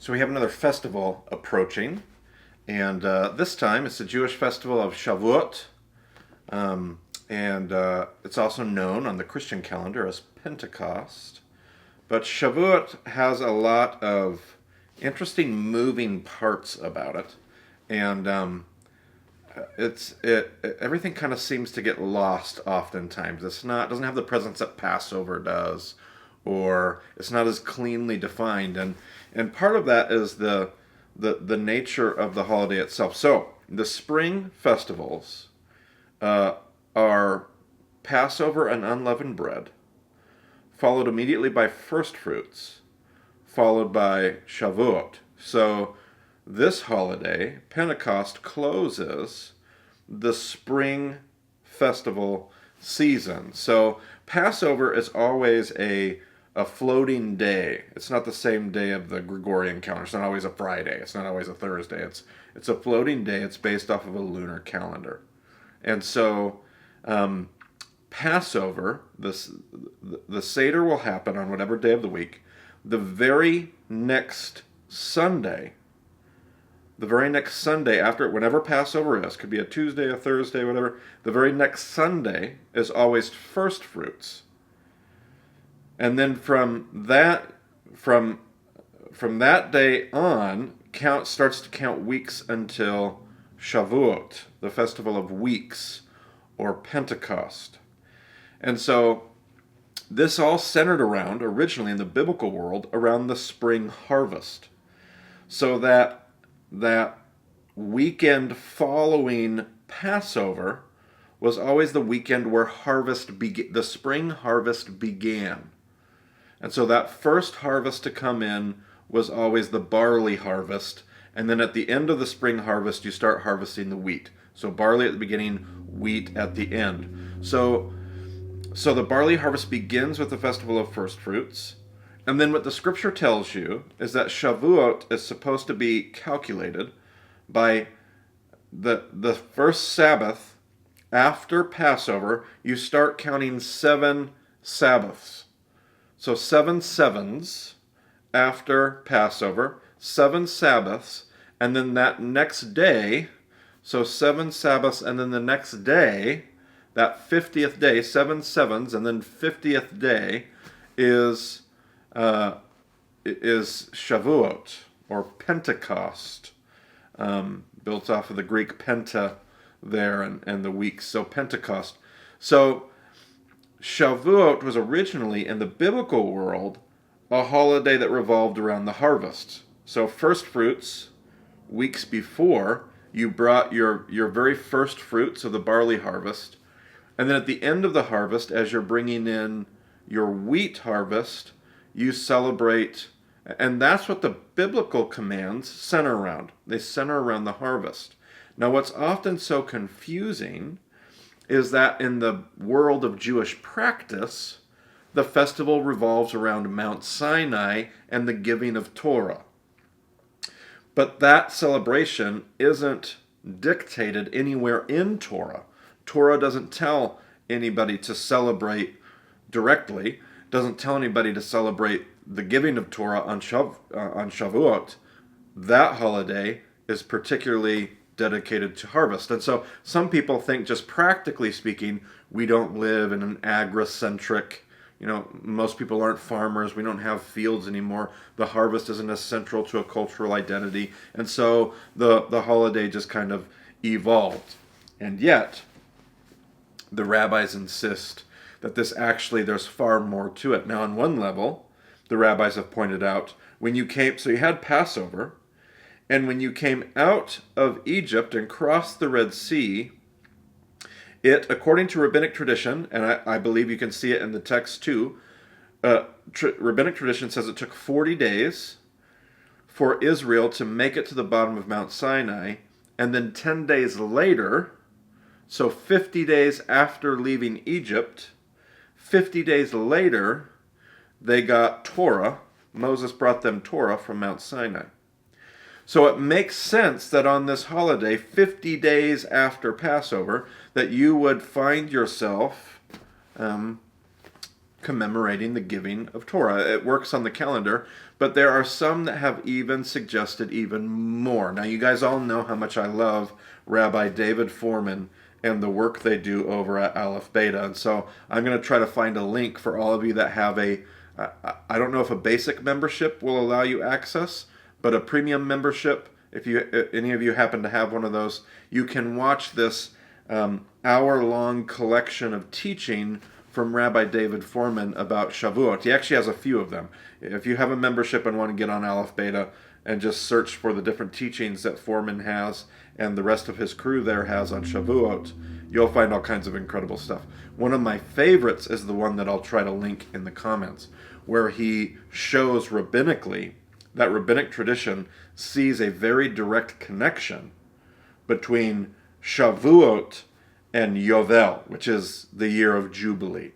So we have another festival approaching, and this time it's the Jewish festival of Shavuot, and it's also known on the Christian calendar as Pentecost. But Shavuot has a lot of interesting moving parts about it, and everything kind of seems to get lost oftentimes. It's not doesn't have the presence that Passover does, or it's not as cleanly defined, and part of that is the nature of the holiday itself. So the spring festivals are Passover and unleavened bread, followed immediately by first fruits, followed by Shavuot. So this holiday, Pentecost, closes the spring festival season. So Passover is always a floating day. It's not the same day of the Gregorian calendar. It's not always a Friday. It's not always a Thursday. It's a floating day. It's based off of a lunar calendar. And so Passover, the Seder will happen on whatever day of the week. The very next Sunday, after, whenever Passover is, could be a Tuesday, a Thursday, whatever, the very next Sunday is always first fruits. And then from that day on, starts to count weeks until Shavuot, the festival of weeks, or Pentecost. And so this all centered around, originally in the biblical world, around the spring harvest. So that weekend following Passover was always the weekend where the spring harvest began. And so that first harvest to come in was always the barley harvest. And then at the end of the spring harvest, you start harvesting the wheat. So barley at the beginning, wheat at the end. So the barley harvest begins with the festival of first fruits. And then what the scripture tells you is that Shavuot is supposed to be calculated by the first Sabbath after Passover. You start counting 7 Sabbaths. So 7 sevens after Passover, 7 Sabbaths, and then that next day, so 7 Sabbaths, and then the next day, that 50th day, 7 sevens, and then 50th day is Shavuot, or Pentecost, built off of the Greek penta there and the weeks, so Pentecost. So Shavuot was originally, in the biblical world, a holiday that revolved around the harvest. So first fruits, weeks before, you brought your very first fruits of the barley harvest. And then at the end of the harvest, as you're bringing in your wheat harvest, you celebrate, and that's what the biblical commands center around. They center around the harvest. Now what's often so confusing is that in the world of Jewish practice, the festival revolves around Mount Sinai and the giving of Torah. But that celebration isn't dictated anywhere in Torah. Torah doesn't tell anybody to celebrate directly, doesn't tell anybody to celebrate the giving of Torah on Shavuot. That holiday is particularly dedicated to harvest. And so some people think, just practically speaking, we don't live in an agri-centric, most people aren't farmers, we don't have fields anymore, the harvest isn't as central to a cultural identity, and so the holiday just kind of evolved. And yet, the rabbis insist that there's far more to it. Now, on one level, the rabbis have pointed out, so you had Passover, and when you came out of Egypt and crossed the Red Sea, according to rabbinic tradition, and I believe you can see it in the text too, rabbinic tradition says it took 40 days for Israel to make it to the bottom of Mount Sinai, and then 10 days later, so 50 days after leaving Egypt, 50 days later, they got Torah. Moses brought them Torah from Mount Sinai. So it makes sense that on this holiday, 50 days after Passover, that you would find yourself commemorating the giving of Torah. It works on the calendar, but there are some that have even suggested even more. Now, you guys all know how much I love Rabbi David Foreman and the work they do over at Aleph Beta, and so I'm going to try to find a link for all of you that have I don't know if a basic membership will allow you access, but a premium membership, if any of you happen to have one of those, you can watch this hour-long collection of teaching from Rabbi David Foreman about Shavuot. He actually has a few of them. If you have a membership and want to get on Aleph Beta and just search for the different teachings that Foreman has and the rest of his crew there has on Shavuot, you'll find all kinds of incredible stuff. One of my favorites is the one that I'll try to link in the comments, where he shows rabbinically that rabbinic tradition sees a very direct connection between Shavuot and Yovel, which is the year of Jubilee.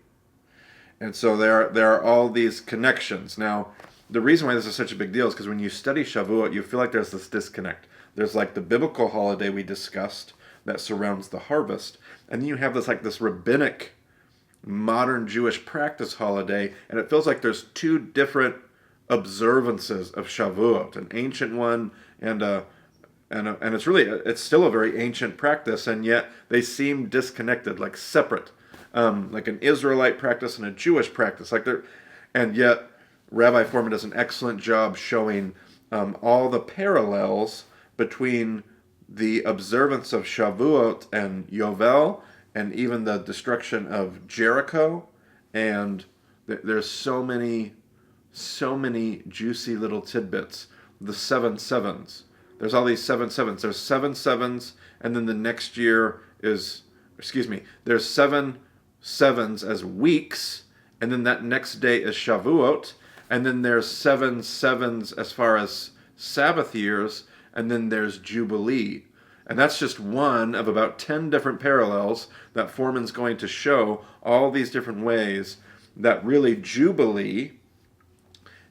And so there are all these connections. Now, the reason why this is such a big deal is because when you study Shavuot, you feel like there's this disconnect. There's like the biblical holiday we discussed that surrounds the harvest, and then you have this rabbinic modern Jewish practice holiday, and it feels like there's two different observances of Shavuot, an ancient one and it's still a very ancient practice, and yet they seem disconnected, like separate, like an Israelite practice and a Jewish practice, and yet Rabbi Foreman does an excellent job showing all the parallels between the observance of Shavuot and Yovel, and even the destruction of Jericho, and there's so many juicy little tidbits. The 7 sevens. There's all these 7 sevens. There's 7 sevens, and then the next year there's 7 sevens as weeks, and then that next day is Shavuot, and then there's 7 sevens as far as Sabbath years, and then there's Jubilee. And that's just one of about 10 different parallels that Foreman's going to show, all these different ways that really Jubilee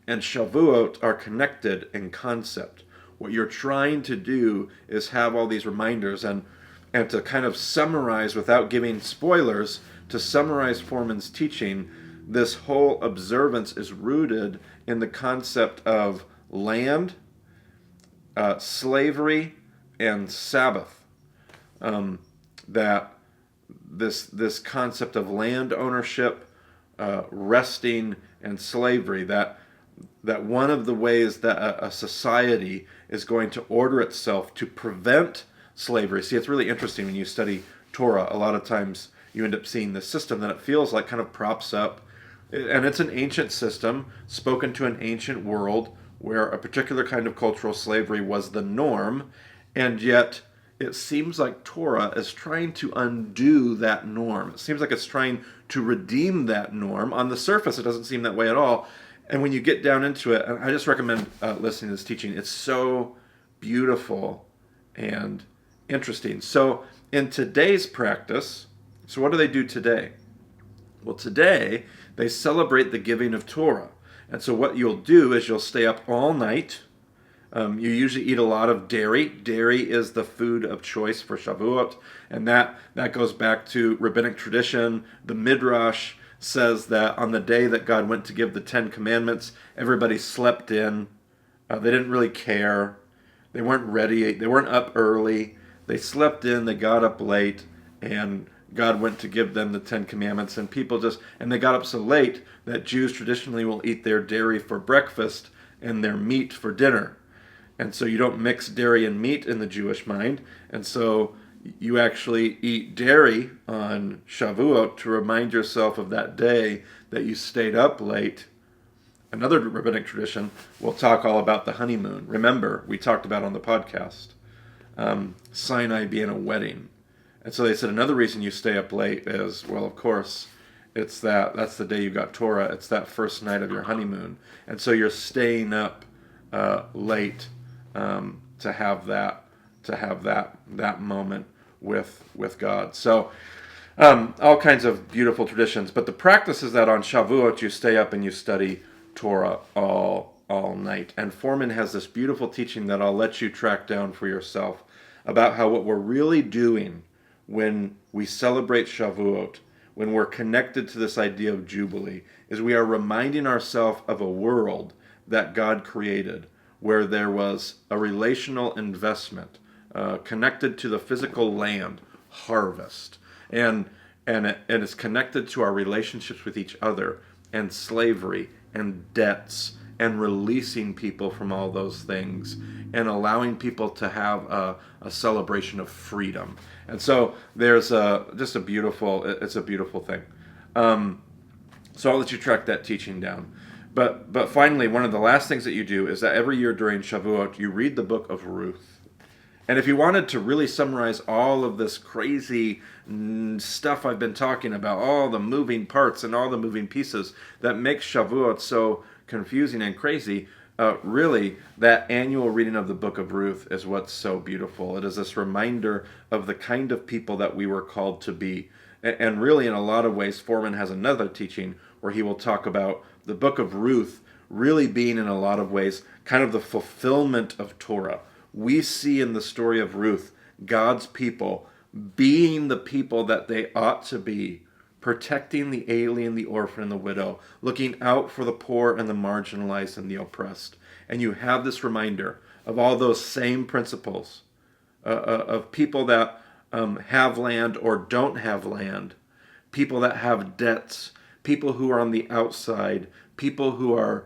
and Shavuot are connected in concept. What you're trying to do is have all these reminders, and to kind of summarize, without giving spoilers, to summarize Foreman's teaching, this whole observance is rooted in the concept of land, slavery, and Sabbath. That this concept of land ownership, resting, and slavery, that one of the ways that a society is going to order itself to prevent slavery. See, it's really interesting when you study Torah. A lot of times you end up seeing this system that it feels like kind of props up, and it's an ancient system spoken to an ancient world where a particular kind of cultural slavery was the norm, and yet it seems like Torah is trying to undo that norm. It seems like it's trying to redeem that norm. On the surface, it doesn't seem that way at all. And when you get down into it, and I just recommend listening to this teaching. It's so beautiful and interesting. So in today's practice, so what do they do today? Well, today they celebrate the giving of Torah. And so what you'll do is you'll stay up all night. You usually eat a lot of dairy. Dairy is the food of choice for Shavuot, and that goes back to rabbinic tradition. The Midrash says that on the day that God went to give the 10 Commandments, everybody slept in. They didn't really care. They weren't ready. They weren't up early. They slept in. They got up late, and God went to give them the 10 Commandments, and they got up so late that Jews traditionally will eat their dairy for breakfast and their meat for dinner. And so you don't mix dairy and meat in the Jewish mind. And so you actually eat dairy on Shavuot to remind yourself of that day that you stayed up late. Another rabbinic tradition, we'll talk all about the honeymoon. Remember, we talked about on the podcast, Sinai being a wedding. And so they said another reason you stay up late is, well, of course, that's the day you got Torah. It's that first night of your honeymoon. And so you're staying up late to have that moment with God. So all kinds of beautiful traditions. But the practice is that on Shavuot you stay up and you study Torah all night. And Foreman has this beautiful teaching that I'll let you track down for yourself about how what we're really doing when we celebrate Shavuot, when we're connected to this idea of Jubilee is we are reminding ourselves of a world that God created where there was a relational investment connected to the physical land, harvest, and it's connected to our relationships with each other, and slavery, and debts, and releasing people from all those things, and allowing people to have a celebration of freedom. And so there's it's a beautiful thing. So I'll let you track that teaching down. But finally, one of the last things that you do is that every year during Shavuot, you read the Book of Ruth. And if you wanted to really summarize all of this crazy stuff I've been talking about, all the moving parts and all the moving pieces that makes Shavuot so confusing and crazy, really, that annual reading of the Book of Ruth is what's so beautiful. It is this reminder of the kind of people that we were called to be. And really, in a lot of ways, Foreman has another teaching where he will talk about the Book of Ruth really being, in a lot of ways, kind of the fulfillment of Torah. We see in the story of Ruth, God's people being the people that they ought to be, protecting the alien, the orphan, and the widow, looking out for the poor and the marginalized and the oppressed. And you have this reminder of all those same principles of people that have land or don't have land, people that have debts, people who are on the outside, people who are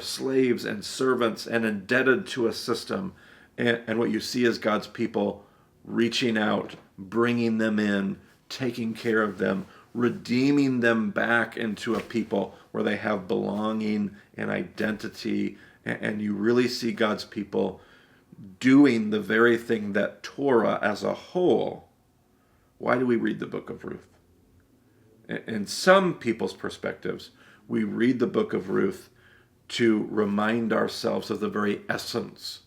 slaves and servants and indebted to a system. And what you see is God's people reaching out, bringing them in, taking care of them, redeeming them back into a people where they have belonging and identity. And you really see God's people doing the very thing that Torah as a whole. Why do we read the Book of Ruth? In some people's perspectives, we read the Book of Ruth to remind ourselves of the very essence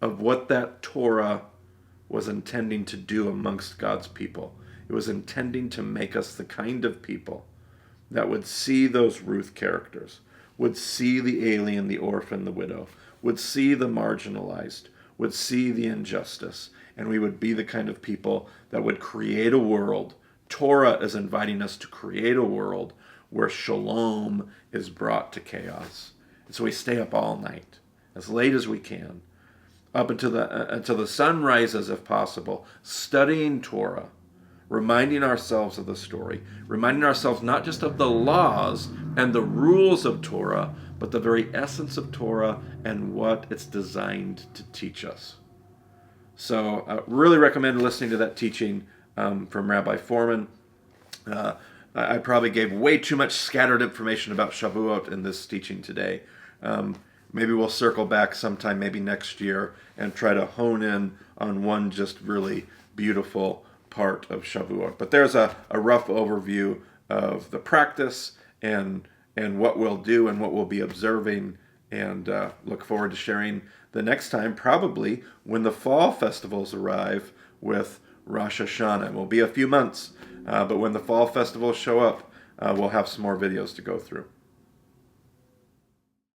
of what that Torah was intending to do amongst God's people. It was intending to make us the kind of people that would see those Ruth characters, would see the alien, the orphan, the widow, would see the marginalized, would see the injustice, and we would be the kind of people that would create a world. Torah is inviting us to create a world where shalom is brought to chaos. And so we stay up all night, as late as we can, up until the sun rises if possible, studying Torah, reminding ourselves of the story, reminding ourselves not just of the laws and the rules of Torah, but the very essence of Torah and what it's designed to teach us. So I really recommend listening to that teaching from Rabbi Foreman. I probably gave way too much scattered information about Shavuot in this teaching today. Maybe we'll circle back sometime, maybe next year, and try to hone in on one just really beautiful part of Shavuot. But there's a rough overview of the practice and what we'll do and what we'll be observing, and look forward to sharing the next time, probably when the fall festivals arrive with Rosh Hashanah. It will be a few months, but when the fall festivals show up, we'll have some more videos to go through.